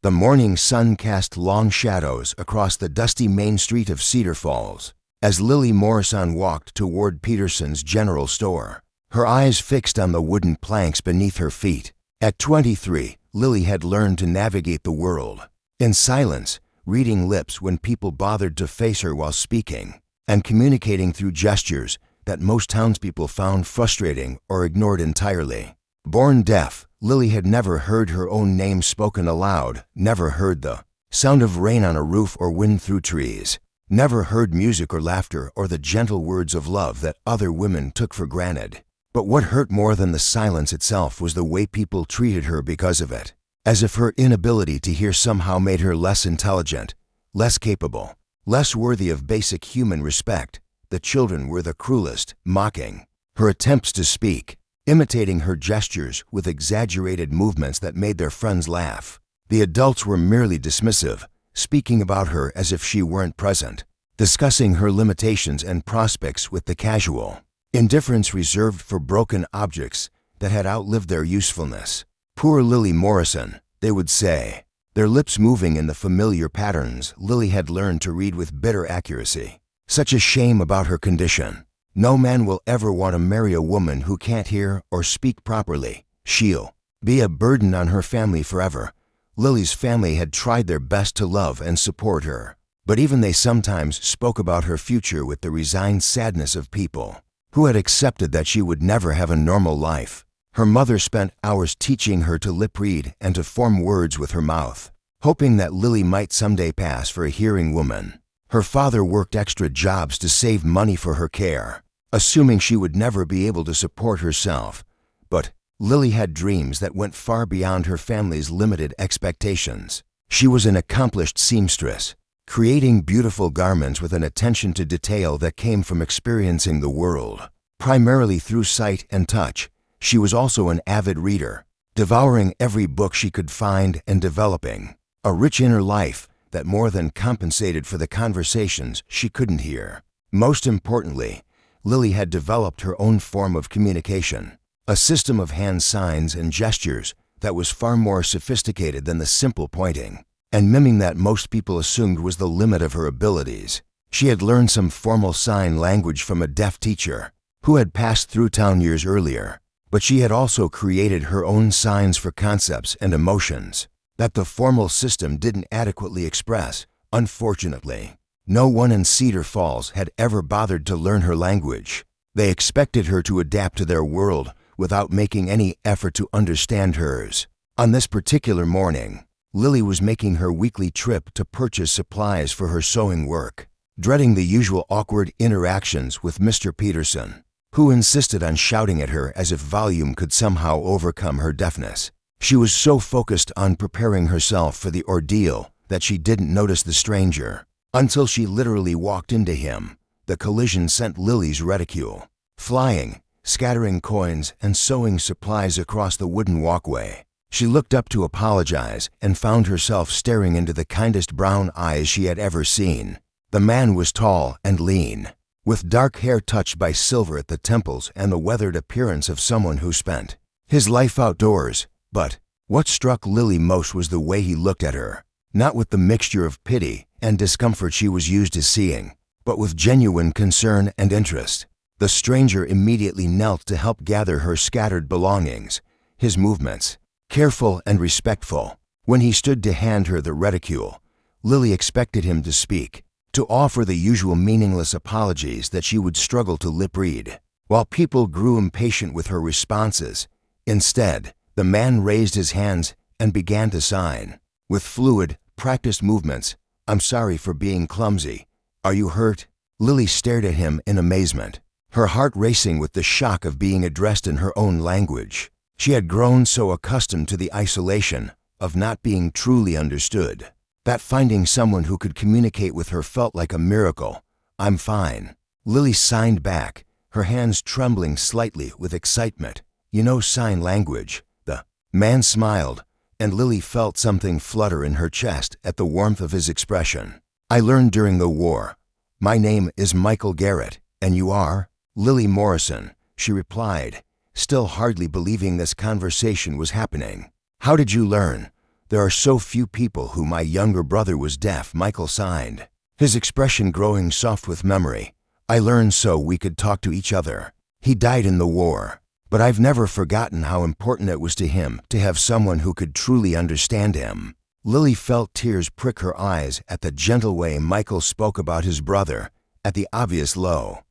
The morning sun cast long shadows across the dusty main street of Cedar Falls as Lily Morrison walked toward Peterson's general store, her eyes fixed on the wooden planks beneath her feet. At 23, Lily had learned to navigate the world in silence, reading lips when people bothered to face her while speaking, and communicating through gestures that most townspeople found frustrating or ignored entirely. Born deaf, Lily had never heard her own name spoken aloud, never heard the sound of rain on a roof or wind through trees, never heard music or laughter or the gentle words of love that other women took for granted. But what hurt more than the silence itself was the way people treated her because of it, as if her inability to hear somehow made her less intelligent, less capable, less worthy of basic human respect. The children were the cruelest, mocking her attempts to speak, imitating her gestures with exaggerated movements that made their friends laugh. The adults were merely dismissive, speaking about her as if she weren't present, discussing her limitations and prospects with the casual indifference reserved for broken objects that had outlived their usefulness. Poor Lily Morrison, they would say, their lips moving in the familiar patterns Lily had learned to read with bitter accuracy. Such a shame about her condition. No man will ever want to marry a woman who can't hear or speak properly. She'll be a burden on her family forever. Lily's family had tried their best to love and support her, but even they sometimes spoke about her future with the resigned sadness of people who had accepted that she would never have a normal life. Her mother spent hours teaching her to lip read and to form words with her mouth, hoping that Lily might someday pass for a hearing woman. Her father worked extra jobs to save money for her care, assuming she would never be able to support herself. But Lily had dreams that went far beyond her family's limited expectations. She was an accomplished seamstress, creating beautiful garments with an attention to detail that came from experiencing the world, primarily through sight and touch. She was also an avid reader, devouring every book she could find and developing a rich inner life that more than compensated for the conversations she couldn't hear. Most importantly, Lily had developed her own form of communication, a system of hand signs and gestures that was far more sophisticated than the simple pointing and miming that most people assumed was the limit of her abilities. She had learned some formal sign language from a deaf teacher who had passed through town years earlier, but she had also created her own signs for concepts and emotions that the formal system didn't adequately express. Unfortunately, no one in Cedar Falls had ever bothered to learn her language. They expected her to adapt to their world without making any effort to understand hers. On this particular morning, Lily was making her weekly trip to purchase supplies for her sewing work, dreading the usual awkward interactions with Mr. Peterson, who insisted on shouting at her as if volume could somehow overcome her deafness. She was so focused on preparing herself for the ordeal that she didn't notice the stranger until she literally walked into him. The collision sent Lily's reticule flying, scattering coins and sewing supplies across the wooden walkway. She looked up to apologize and found herself staring into the kindest brown eyes she had ever seen. The man was tall and lean, with dark hair touched by silver at the temples and the weathered appearance of someone who spent his life outdoors. But what struck Lily most was the way he looked at her, not with the mixture of pity and discomfort she was used to seeing, but with genuine concern and interest. The stranger immediately knelt to help gather her scattered belongings, his movements careful and respectful. When he stood to hand her the reticule, Lily expected him to speak, to offer the usual meaningless apologies that she would struggle to lip read, while people grew impatient with her responses. Instead, the man raised his hands and began to sign, with fluid, practiced movements. "I'm sorry for being clumsy. Are you hurt?" Lily stared at him in amazement, her heart racing with the shock of being addressed in her own language. She had grown so accustomed to the isolation of not being truly understood that finding someone who could communicate with her felt like a miracle. "I'm fine," Lily signed back, her hands trembling slightly with excitement. "You know sign language?" The man smiled, and Lily felt something flutter in her chest at the warmth of his expression. "I learned during the war. My name is Michael Garrett, and you are?" "Lily Morrison," she replied, still hardly believing this conversation was happening. "How did you learn?" There are so few people who my younger brother was deaf, Michael signed, his expression growing soft with memory. I learned so we could talk to each other. He died in the war, but I've never forgotten how important it was to him to have someone who could truly understand him. Lily felt tears prick her eyes at the gentle way Michael spoke about his brother, at the obvious love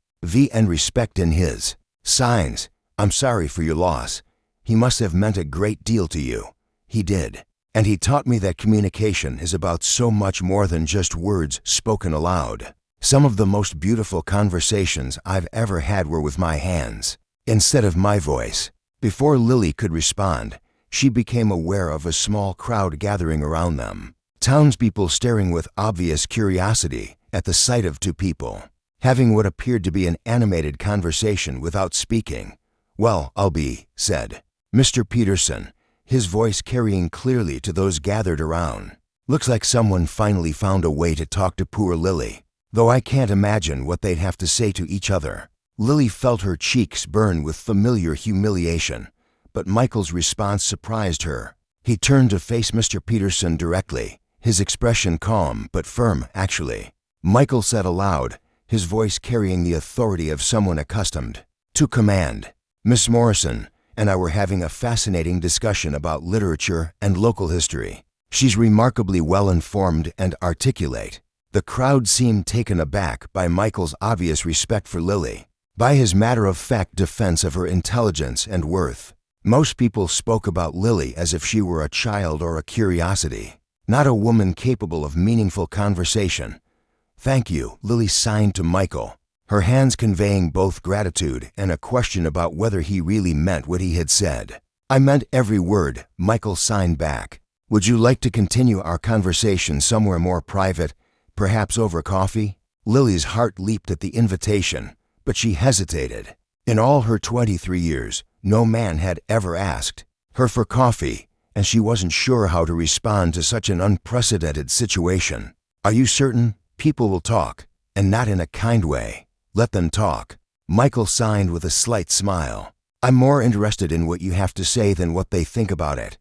and respect in his signs. I'm sorry for your loss. He must have meant a great deal to you. He did. And he taught me that communication is about so much more than just words spoken aloud. Some of the most beautiful conversations I've ever had were with my hands, instead of my voice. Before Lily could respond, she became aware of a small crowd gathering around them. Townspeople staring with obvious curiosity at the sight of two people, having what appeared to be an animated conversation without speaking. Well, I'll be, said Mr. Peterson, his voice carrying clearly to those gathered around. Looks like someone finally found a way to talk to poor Lily, though I can't imagine what they'd have to say to each other. Lily felt her cheeks burn with familiar humiliation, but Michael's response surprised her. He turned to face Mr. Peterson directly, his expression calm but firm, actually. Michael said aloud, his voice carrying the authority of someone accustomed to command. Miss Morrison and I were having a fascinating discussion about literature and local history. She's remarkably well-informed and articulate. The crowd seemed taken aback by Michael's obvious respect for Lily, by his matter-of-fact defense of her intelligence and worth. Most people spoke about Lily as if she were a child or a curiosity, not a woman capable of meaningful conversation. Thank you, Lily signed to Michael, her hands conveying both gratitude and a question about whether he really meant what he had said. I meant every word, Michael signed back. Would you like to continue our conversation somewhere more private, perhaps over coffee? Lily's heart leaped at the invitation, but she hesitated. In all her 23 years, no man had ever asked her for coffee, and she wasn't sure how to respond to such an unprecedented situation. Are you certain? People will talk, and not in a kind way. Let them talk. Michael signed with a slight smile. I'm more interested in what you have to say than what they think about it.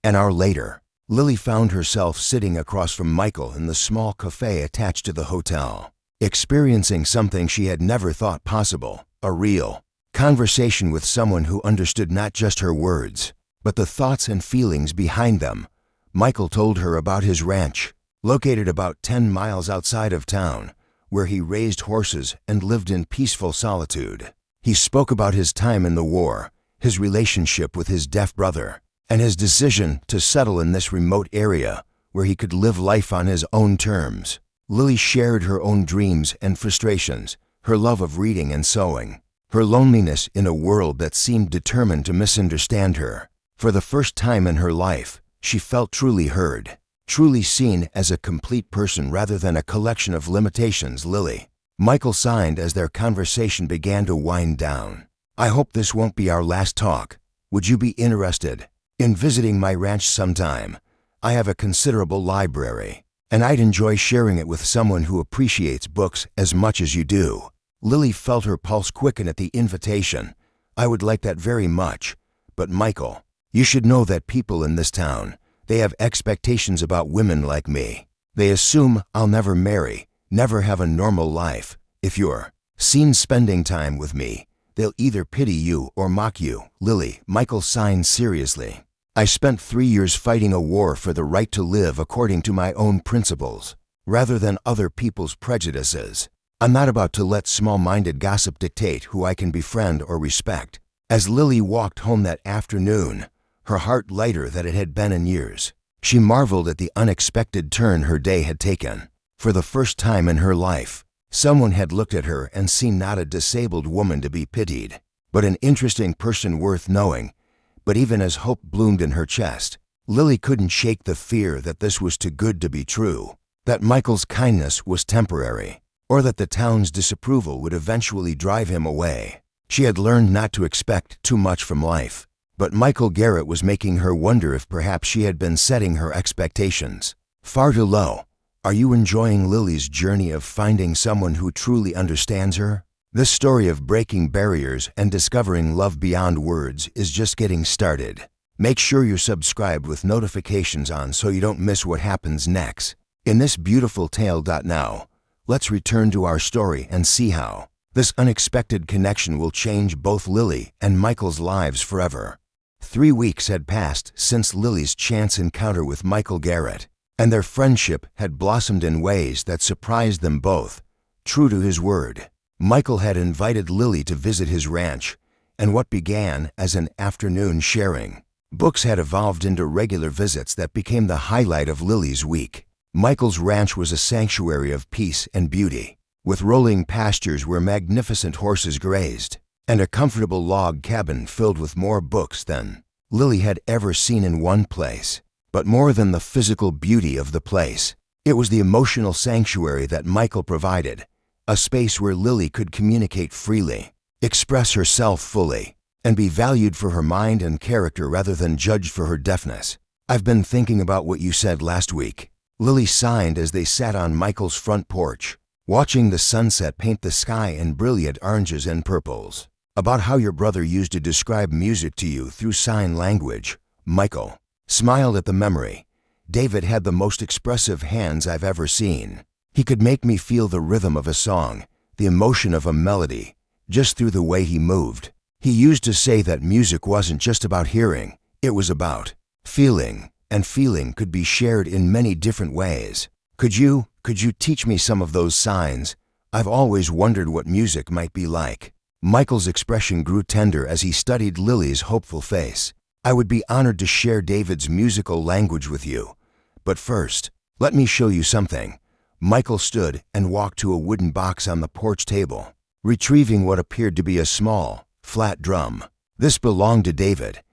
An hour later, Lily found herself sitting across from Michael in the small cafe attached to the hotel, experiencing something she had never thought possible, a real conversation with someone who understood not just her words, but the thoughts and feelings behind them. Michael told her about his ranch, located about 10 miles outside of town, where he raised horses and lived in peaceful solitude. He spoke about his time in the war, his relationship with his deaf brother, and his decision to settle in this remote area where he could live life on his own terms. Lily shared her own dreams and frustrations, her love of reading and sewing, her loneliness in a world that seemed determined to misunderstand her. For the first time in her life, she felt truly heard, truly seen as a complete person rather than a collection of limitations. Lily. Michael signed as their conversation began to wind down. I hope this won't be our last talk. Would you be interested in visiting my ranch sometime? I have a considerable library, and I'd enjoy sharing it with someone who appreciates books as much as you do. Lily felt her pulse quicken at the invitation. I would like that very much. But Michael, you should know that people in this town, they have expectations about women like me. They assume I'll never marry, never have a normal life. If you're seen spending time with me, they'll either pity you or mock you. Lily, Michael signed seriously. I spent 3 years fighting a war for the right to live according to my own principles, rather than other people's prejudices. I'm not about to let small-minded gossip dictate who I can befriend or respect. As Lily walked home that afternoon, her heart lighter than it had been in years, she marveled at the unexpected turn her day had taken. For the first time in her life, someone had looked at her and seen not a disabled woman to be pitied, but an interesting person worth knowing. But even as hope bloomed in her chest, Lily couldn't shake the fear that this was too good to be true, that Michael's kindness was temporary, or that the town's disapproval would eventually drive him away. She had learned not to expect too much from life, but Michael Garrett was making her wonder if perhaps she had been setting her expectations far too low. Are you enjoying Lily's journey of finding someone who truly understands her? This story of breaking barriers and discovering love beyond words is just getting started. Make sure you're subscribed with notifications on so you don't miss what happens next. In this beautiful tale. Now, let's return to our story and see how this unexpected connection will change both Lily and Michael's lives forever. 3 weeks had passed since Lily's chance encounter with Michael Garrett, and their friendship had blossomed in ways that surprised them both. True to his word, Michael had invited Lily to visit his ranch, and what began as an afternoon sharing books had evolved into regular visits that became the highlight of Lily's week. Michael's ranch was a sanctuary of peace and beauty, with rolling pastures where magnificent horses grazed, and a comfortable log cabin filled with more books than Lily had ever seen in one place. But more than the physical beauty of the place, it was the emotional sanctuary that Michael provided, a space where Lily could communicate freely, express herself fully, and be valued for her mind and character rather than judged for her deafness. "I've been thinking about what you said last week," Lily sighed as they sat on Michael's front porch, watching the sunset paint the sky in brilliant oranges and purples. "About how your brother used to describe music to you through sign language." Michael smiled at the memory. "David had the most expressive hands I've ever seen. He could make me feel the rhythm of a song, the emotion of a melody, just through the way he moved. He used to say that music wasn't just about hearing, it was about feeling, and feeling could be shared in many different ways. Could you teach me some of those signs? I've always wondered what music might be like." Michael's expression grew tender as he studied Lily's hopeful face. "I would be honored to share David's musical language with you. But first, let me show you something." Michael stood and walked to a wooden box on the porch table, retrieving what appeared to be a small, flat drum. This belonged to David.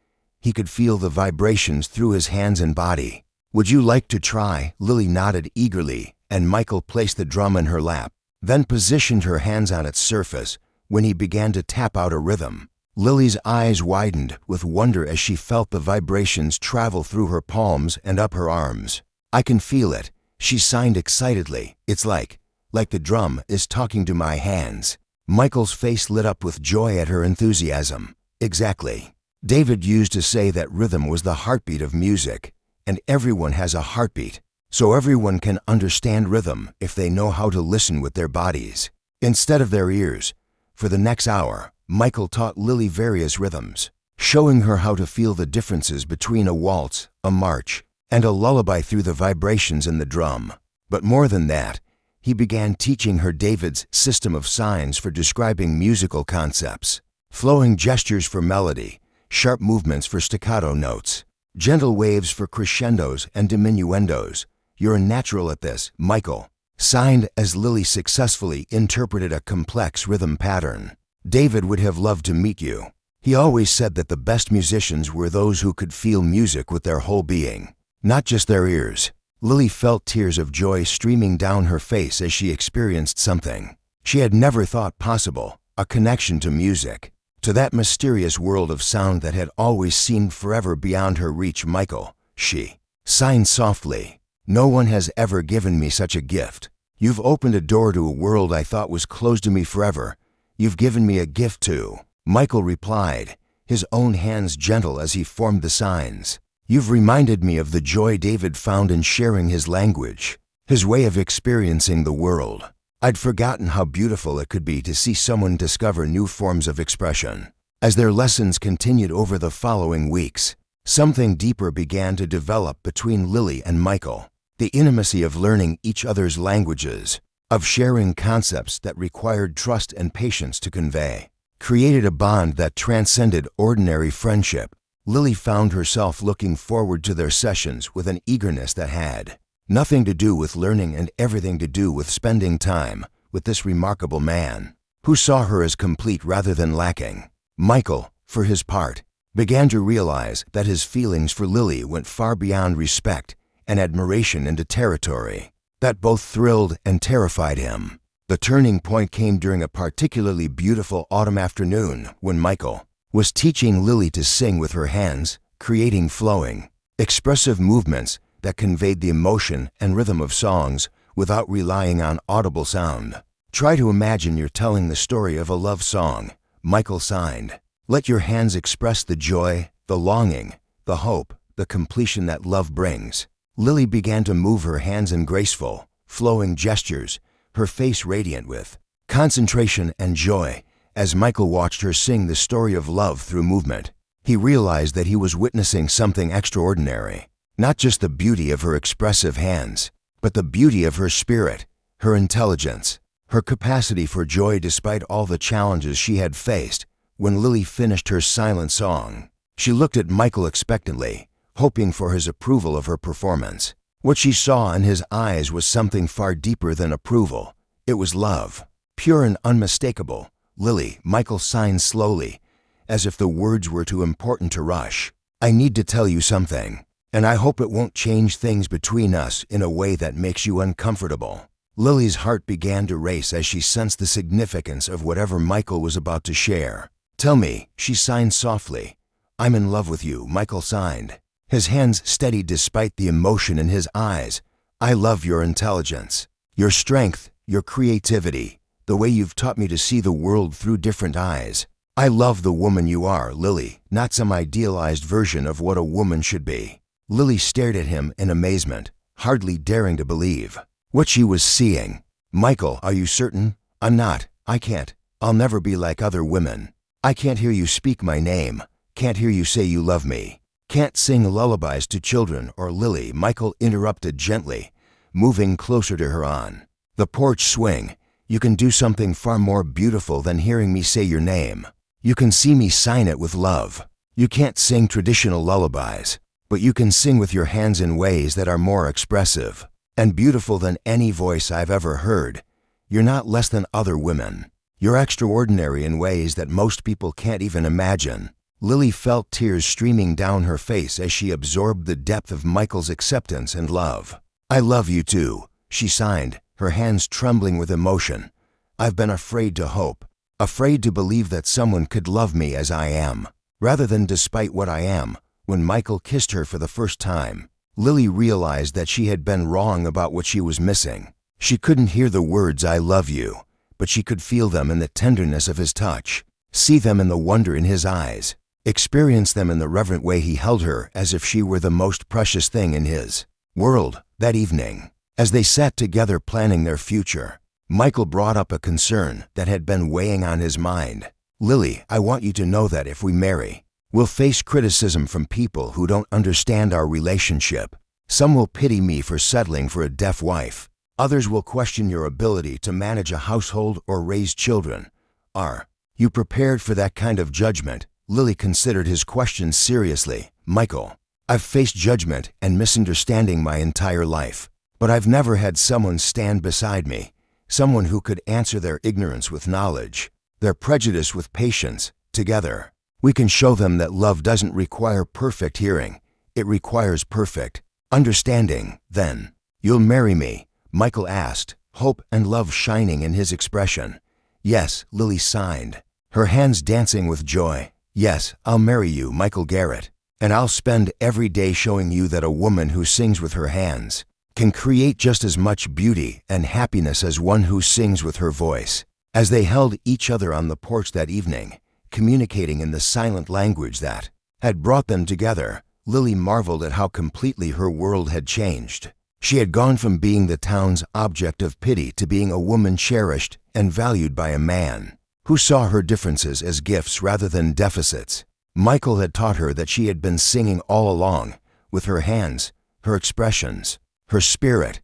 He could feel the vibrations through his hands and body. "Would you like to try?" Lily nodded eagerly, and Michael placed the drum in her lap, then positioned her hands on its surface when he began to tap out a rhythm. Lily's eyes widened with wonder as she felt the vibrations travel through her palms and up her arms. "I can feel it," she signed excitedly. "It's like the drum is talking to my hands." Michael's face lit up with joy at her enthusiasm. "Exactly. David used to say that rhythm was the heartbeat of music, and everyone has a heartbeat, so everyone can understand rhythm if they know how to listen with their bodies instead of their ears." For the next hour, Michael taught Lily various rhythms, showing her how to feel the differences between a waltz, a march, and a lullaby through the vibrations in the drum. But more than that, he began teaching her David's system of signs for describing musical concepts: flowing gestures for melody, sharp movements for staccato notes, gentle waves for crescendos and diminuendos. "You're a natural at this," Michael signed as Lily successfully interpreted a complex rhythm pattern. "David would have loved to meet you. He always said that the best musicians were those who could feel music with their whole being, not just their ears." Lily felt tears of joy streaming down her face as she experienced something she had never thought possible: a connection to music, to that mysterious world of sound that had always seemed forever beyond her reach. "Michael," she signed softly, "no one has ever given me such a gift. You've opened a door to a world I thought was closed to me forever. You've given me a gift too." Michael replied, his own hands gentle as he formed the signs. "You've reminded me of the joy David found in sharing his language, his way of experiencing the world. I'd forgotten how beautiful it could be to see someone discover new forms of expression." As their lessons continued over the following weeks, something deeper began to develop between Lily and Michael. The intimacy of learning each other's languages, of sharing concepts that required trust and patience to convey, created a bond that transcended ordinary friendship. Lily found herself looking forward to their sessions with an eagerness that had nothing to do with learning and everything to do with spending time with this remarkable man, who saw her as complete rather than lacking. Michael, for his part, began to realize that his feelings for Lily went far beyond respect and admiration into territory that both thrilled and terrified him. The turning point came during a particularly beautiful autumn afternoon when Michael was teaching Lily to sing with her hands, creating flowing, expressive movements that conveyed the emotion and rhythm of songs without relying on audible sound. "Try to imagine you're telling the story of a love song," Michael signed. "Let your hands express the joy, the longing, the hope, the completion that love brings. Lily began to move her hands in graceful, flowing gestures, her face radiant with concentration and joy. As Michael watched her sing the story of love through movement, he realized that he was witnessing something extraordinary. Not just the beauty of her expressive hands, but the beauty of her spirit, her intelligence, her capacity for joy despite all the challenges she had faced. When Lily finished her silent song, she looked at Michael expectantly, hoping for his approval of her performance. What she saw in his eyes was something far deeper than approval. It was love, pure and unmistakable. "Lily," Michael signed slowly, as if the words were too important to rush. "I need to tell you something, and I hope it won't change things between us in a way that makes you uncomfortable." Lily's heart began to race as she sensed the significance of whatever Michael was about to share. "Tell me," she signed softly. "I'm in love with you," Michael signed, his hands steady despite the emotion in his eyes. "I love your intelligence, your strength, your creativity, the way you've taught me to see the world through different eyes. I love the woman you are, Lily, not some idealized version of what a woman should be." Lily stared at him in amazement, hardly daring to believe what she was seeing. "Michael, are you certain?" "I'm not. I can't. I'll never be like other women. I can't hear you speak my name, can't hear you say you love me, can't sing lullabies to children or Lily," Michael interrupted gently, moving closer to her on the porch swing. "You can do something far more beautiful than hearing me say your name. You can see me sign it with love. You can't sing traditional lullabies, but you can sing with your hands in ways that are more expressive and beautiful than any voice I've ever heard. You're not less than other women. You're extraordinary in ways that most people can't even imagine." Lily felt tears streaming down her face as she absorbed the depth of Michael's acceptance and love. "I love you too," she signed, her hands trembling with emotion. "I've been afraid to hope, afraid to believe that someone could love me as I am, rather than despite what I am." When Michael kissed her for the first time, Lily realized that she had been wrong about what she was missing. She couldn't hear the words "I love you," but she could feel them in the tenderness of his touch, see them in the wonder in his eyes, experience them in the reverent way he held her as if she were the most precious thing in his world. That evening, as they sat together planning their future, Michael brought up a concern that had been weighing on his mind. "Lily, I want you to know that if we marry, we'll face criticism from people who don't understand our relationship. Some will pity me for settling for a deaf wife. Others will question your ability to manage a household or raise children. Are you prepared for that kind of judgment?" Lily considered his question seriously. "Michael, I've faced judgment and misunderstanding my entire life, but I've never had someone stand beside me, someone who could answer their ignorance with knowledge, their prejudice with patience. Together, we can show them that love doesn't require perfect hearing, it requires perfect understanding. Then, you'll marry me?" Michael asked, hope and love shining in his expression. "Yes," Lily signed, her hands dancing with joy. "Yes, I'll marry you, Michael Garrett, and I'll spend every day showing you that a woman who sings with her hands can create just as much beauty and happiness as one who sings with her voice." As they held each other on the porch that evening, communicating in the silent language that had brought them together, Lily marveled at how completely her world had changed. She had gone from being the town's object of pity to being a woman cherished and valued by a man who saw her differences as gifts rather than deficits. Michael had taught her that she had been singing all along, with her hands, her expressions, her spirit.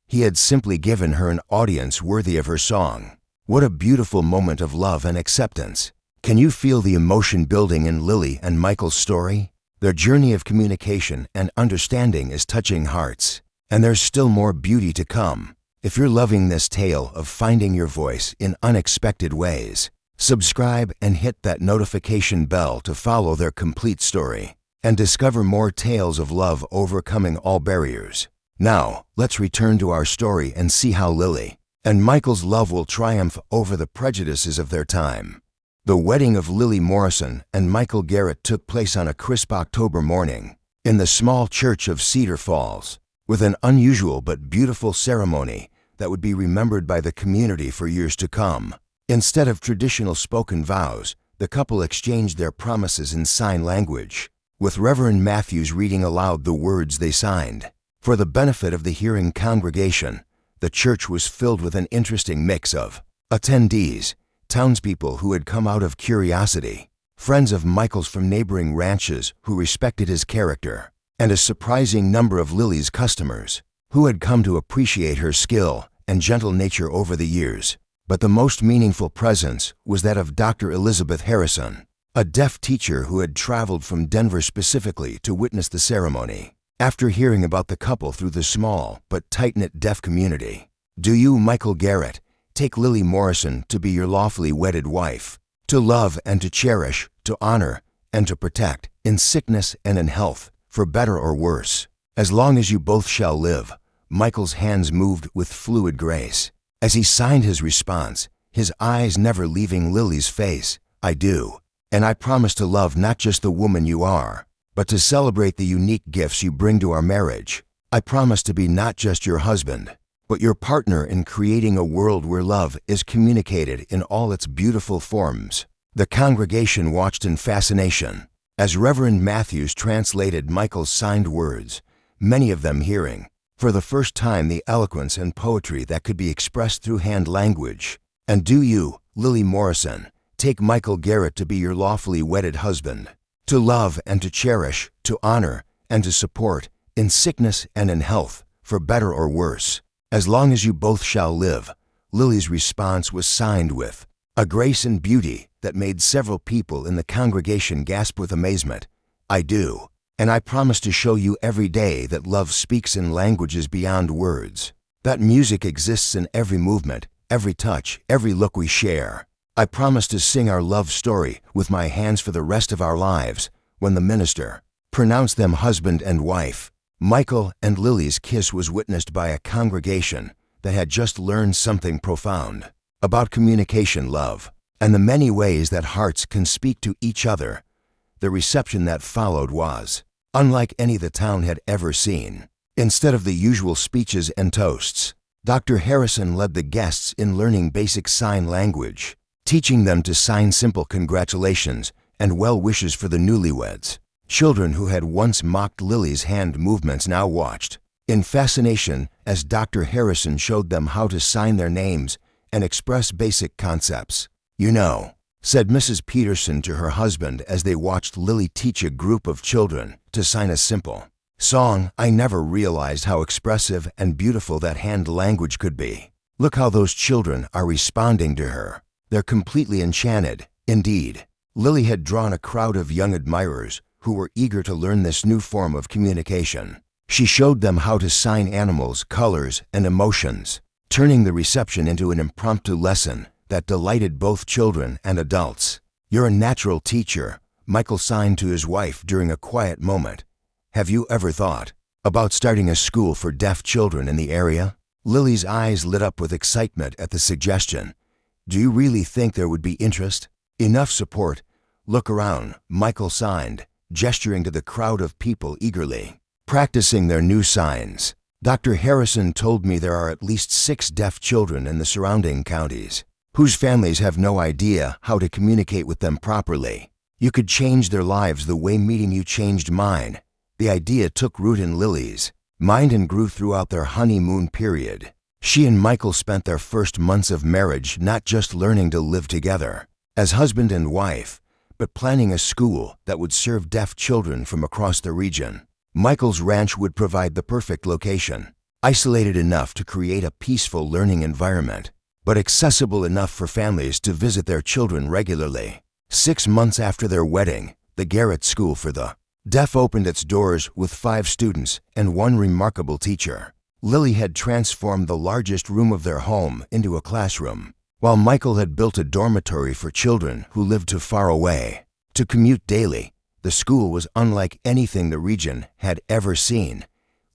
He had simply given her an audience worthy of her song. What a beautiful moment of love and acceptance. Can you feel the emotion building in Lily and Michael's story? Their journey of communication and understanding is touching hearts. And there's still more beauty to come. If you're loving this tale of finding your voice in unexpected ways, subscribe and hit that notification bell to follow their complete story and discover more tales of love overcoming all barriers. Now, let's return to our story and see how Lily and Michael's love will triumph over the prejudices of their time. The wedding of Lily Morrison and Michael Garrett took place on a crisp October morning in the small church of Cedar Falls, with an unusual but beautiful ceremony that would be remembered by the community for years to come. Instead of traditional spoken vows, the couple exchanged their promises in sign language, with Reverend Matthews reading aloud the words they signed. For the benefit of the hearing congregation, the church was filled with an interesting mix of attendees, townspeople who had come out of curiosity, friends of Michael's from neighboring ranches who respected his character, and a surprising number of Lily's customers, who had come to appreciate her skill and gentle nature over the years. But the most meaningful presence was that of Dr. Elizabeth Harrison, a deaf teacher who had traveled from Denver specifically to witness the ceremony. After hearing about the couple through the small but tight-knit deaf community, "Do you, Michael Garrett, take Lily Morrison to be your lawfully wedded wife, to love and to cherish, to honor and to protect, in sickness and in health, for better or worse, as long as you both shall live?" Michael's hands moved with fluid grace. As he signed his response, his eyes never leaving Lily's face. "I do. And I promise to love not just the woman you are, but to celebrate the unique gifts you bring to our marriage. I promise to be not just your husband, but your partner in creating a world where love is communicated in all its beautiful forms." The congregation watched in fascination as Reverend Matthews translated Michael's signed words, many of them hearing, for the first time, the eloquence and poetry that could be expressed through hand language. "And do you, Lily Morrison, take Michael Garrett to be your lawfully wedded husband, to love and to cherish, to honor and to support, in sickness and in health, for better or worse, as long as you both shall live?" Lily's response was signed with a grace and beauty that made several people in the congregation gasp with amazement. "I do. And I promise to show you every day that love speaks in languages beyond words, that music exists in every movement, every touch, every look we share. I promise to sing our love story with my hands for the rest of our lives." When the minister pronounced them husband and wife, Michael and Lily's kiss was witnessed by a congregation that had just learned something profound about communication, love, and the many ways that hearts can speak to each other. The reception that followed was unlike any the town had ever seen. Instead of the usual speeches and toasts, Dr. Harrison led the guests in learning basic sign language, teaching them to sign simple congratulations and well wishes for the newlyweds. Children who had once mocked Lily's hand movements now watched in fascination as Dr. Harrison showed them how to sign their names and express basic concepts. "You know," said Mrs. Peterson to her husband as they watched Lily teach a group of children to sign a simple song, "I never realized how expressive and beautiful that hand language could be. Look how those children are responding to her. They're completely enchanted." Indeed, Lily had drawn a crowd of young admirers who were eager to learn this new form of communication. She showed them how to sign animals, colors, and emotions, turning the reception into an impromptu lesson that delighted both children and adults. "You're a natural teacher," Michael signed to his wife during a quiet moment. "Have you ever thought about starting a school for deaf children in the area?" Lily's eyes lit up with excitement at the suggestion. "Do you really think there would be interest? Enough support?" "Look around," Michael signed, gesturing to the crowd of people eagerly practicing their new signs. "Dr. Harrison told me there are at least 6 deaf children in the surrounding counties whose families have no idea how to communicate with them properly. You could change their lives the way meeting you changed mine." The idea took root in Lily's mind and grew throughout their honeymoon period. She and Michael spent their first months of marriage not just learning to live together as husband and wife, but planning a school that would serve deaf children from across the region. Michael's ranch would provide the perfect location, isolated enough to create a peaceful learning environment, but accessible enough for families to visit their children regularly. 6 months after their wedding, the Garrett School for the Deaf opened its doors with 5 students and 1 remarkable teacher. Lily had transformed the largest room of their home into a classroom, while Michael had built a dormitory for children who lived too far away to commute daily. The school was unlike anything the region had ever seen.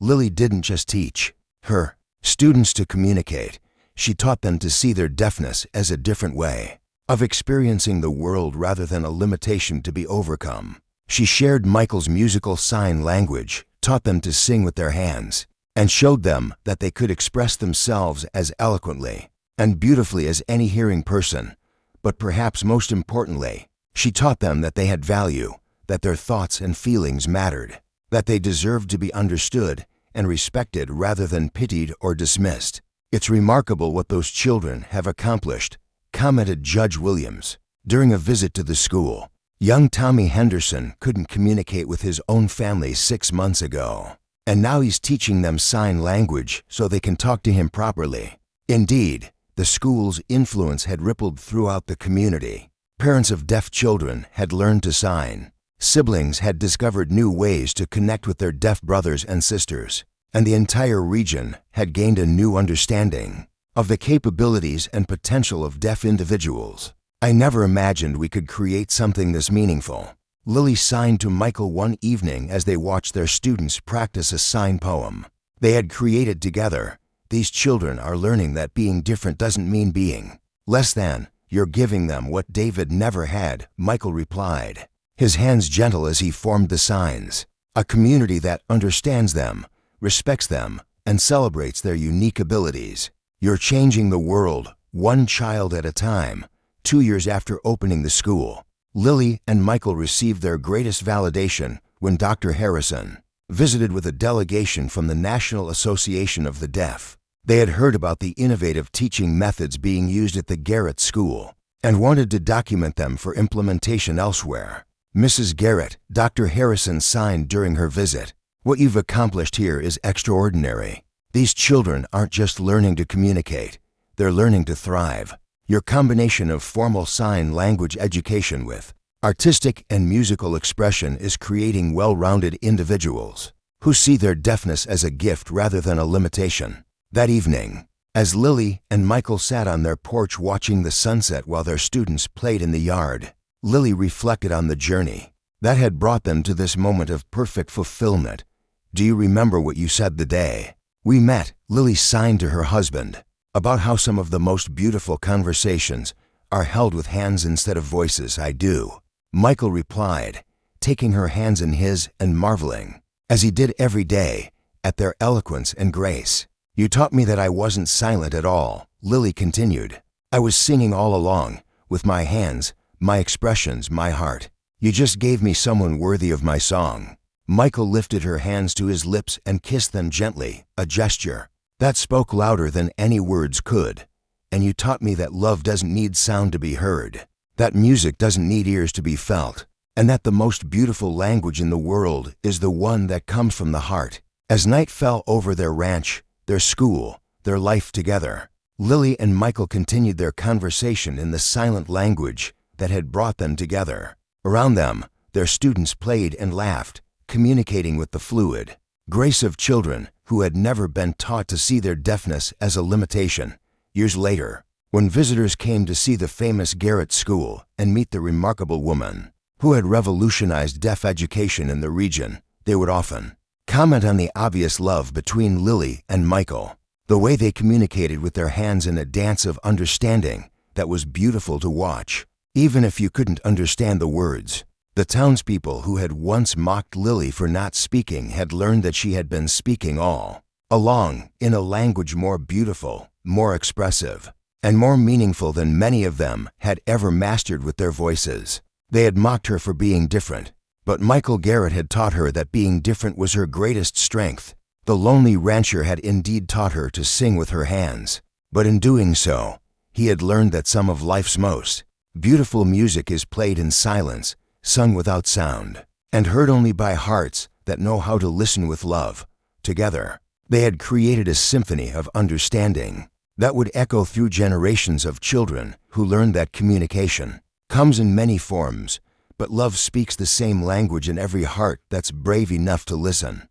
Lily didn't just teach her students to communicate. She taught them to see their deafness as a different way of experiencing the world rather than a limitation to be overcome. She shared Michael's musical sign language, taught them to sing with their hands, and showed them that they could express themselves as eloquently and beautifully as any hearing person. But perhaps most importantly, she taught them that they had value, that their thoughts and feelings mattered, that they deserved to be understood and respected rather than pitied or dismissed. "It's remarkable what those children have accomplished," commented Judge Williams during a visit to the school. "Young Tommy Henderson couldn't communicate with his own family 6 months ago, and now he's teaching them sign language so they can talk to him properly." Indeed, the school's influence had rippled throughout the community. Parents of deaf children had learned to sign. Siblings had discovered new ways to connect with their deaf brothers and sisters, and the entire region had gained a new understanding of the capabilities and potential of deaf individuals. "I never imagined we could create something this meaningful," Lily signed to Michael one evening as they watched their students practice a sign poem they had created together. "These children are learning that being different doesn't mean being less than. You're giving them what David never had," Michael replied, his hands gentle as he formed the signs. "A community that understands them, respects them, and celebrates their unique abilities. You're changing the world, one child at a time." 2 years after opening the school, Lily and Michael received their greatest validation when Dr. Harrison visited with a delegation from the National Association of the Deaf. They had heard about the innovative teaching methods being used at the Garrett School and wanted to document them for implementation elsewhere. "Mrs. Garrett," Dr. Harrison signed during her visit, "what you've accomplished here is extraordinary. These children aren't just learning to communicate, they're learning to thrive. Your combination of formal sign language education with artistic and musical expression is creating well-rounded individuals who see their deafness as a gift rather than a limitation." That evening, as Lily and Michael sat on their porch watching the sunset while their students played in the yard, Lily reflected on the journey that had brought them to this moment of perfect fulfillment. "Do you remember what you said the day we met?" Lily signed to her husband about how some of the most beautiful conversations are held with hands instead of voices. "I do," Michael replied, taking her hands in his and marveling, as he did every day, at their eloquence and grace. "You taught me that I wasn't silent at all," Lily continued. "I was singing all along, with my hands, my expressions, my heart. You just gave me someone worthy of my song." Michael lifted her hands to his lips and kissed them gently, a gesture that spoke louder than any words could. "And you taught me that love doesn't need sound to be heard, that music doesn't need ears to be felt, and that the most beautiful language in the world is the one that comes from the heart." As night fell over their ranch, their school, their life together, Lily and Michael continued their conversation in the silent language that had brought them together. Around them, their students played and laughed, communicating with the fluid grace of children who had never been taught to see their deafness as a limitation. Years later, when visitors came to see the famous Garrett School and meet the remarkable woman who had revolutionized deaf education in the region, they would often comment on the obvious love between Lily and Michael, the way they communicated with their hands in a dance of understanding that was beautiful to watch, even if you couldn't understand the words. The townspeople who had once mocked Lily for not speaking had learned that she had been speaking all along in a language more beautiful, more expressive, and more meaningful than many of them had ever mastered with their voices. They had mocked her for being different, but Michael Garrett had taught her that being different was her greatest strength. The lonely rancher had indeed taught her to sing with her hands, but in doing so, he had learned that some of life's most beautiful music is played in silence, sung without sound, and heard only by hearts that know how to listen with love. Together, they had created a symphony of understanding that would echo through generations of children who learned that communication comes in many forms, but love speaks the same language in every heart that's brave enough to listen.